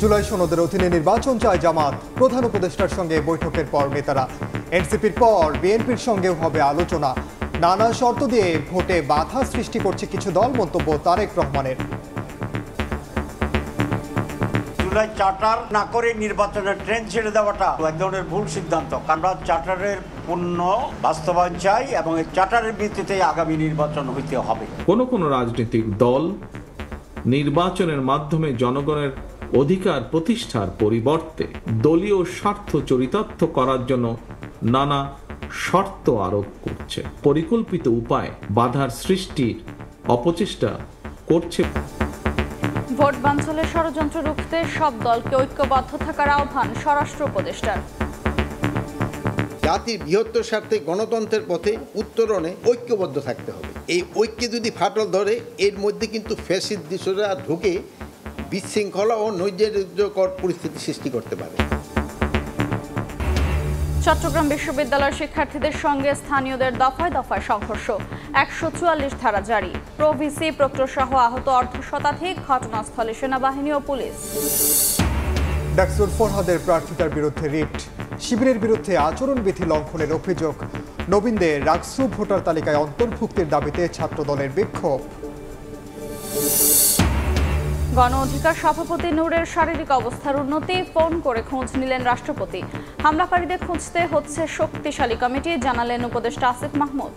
জুলাই সনদের অধীনে নির্বাচন চায় জামাত। প্রধান উপদেষ্টার সঙ্গে বৈঠকের পর নেতারা। এনসিপির পর বিএনপির সঙ্গেও হবে আলোচনা। নানা শর্ত দিয়ে ভোটে বাধা সৃষ্টি করছে কিছু দল, মন্তব্য তারেক রহমানের। জুলাই চার্টার না করে নির্বাচনের ট্রেন ছেড়ে দেওয়াটা এক ধরনের ভুল সিদ্ধান্ত। আমরা চার্টারের পূর্ণ বাস্তবায়ন চাই এবং এই চার্টারের ভিত্তিতে আগামী নির্বাচন হইতে হবে। কোনো রাজনৈতিক দল নির্বাচনের মাধ্যমে জনগণের অধিকার প্রতিষ্ঠার পরিবর্তে দলীয় স্বার্থ চরিতার্থ করার জন্য নানা শর্ত আরোপ করছে, পরিকল্পিত উপায় বাধার সৃষ্টির অপচেষ্টা করছে। ভোট বানচালের ষড়যন্ত্র রুখতে সব দলকে ঐক্যবদ্ধ থাকার আহ্বান স্বরাষ্ট্র উপদেষ্টার। জাতির বৃহত্তর স্বার্থে গণতন্ত্রের পথে উত্তরণে ঐক্যবদ্ধ থাকতে হবে। এই ঐক্যে যদি ফাটল ধরে, এর মধ্যে কিন্তু ফ্যাসিস্ট দৃশ্যরা ঢুকে বিশৃঙ্খলা ও নৈরাজ্যকর পরিস্থিতি সৃষ্টি করতে পারে। চট্টগ্রাম বিশ্ববিদ্যালয়ের শিক্ষার্থীদের সঙ্গে স্থানীয়দের দফায় দফায় সংঘর্ষ। ১৪৪ ধারা জারি। প্রভিসি প্রক্টর সহ আহত অর্ধশতাধিক। ঘটনাস্থলে সেনাবাহিনী ও পুলিশ। ডাকসুর ফরহাদের প্রার্থিতার বিরুদ্ধে রিট। শিবিরের বিরুদ্ধে আচরণবিধি লঙ্ঘনের অভিযোগ। নবীনদের ডাকসু ভোটার তালিকায় অন্তর্ভুক্তির দাবিতে ছাত্রদলের বিক্ষোভ। গণ অধিকার সভাপতি নূরের শারীরিক অবস্থার উন্নতি। ফোন করে খোঁজ নিলেন রাষ্ট্রপতি। হামলাকারীদের খুঁজতে হচ্ছে শক্তিশালী কমিটি, জানালেন উপদেষ্টা আসিফ মাহমুদ।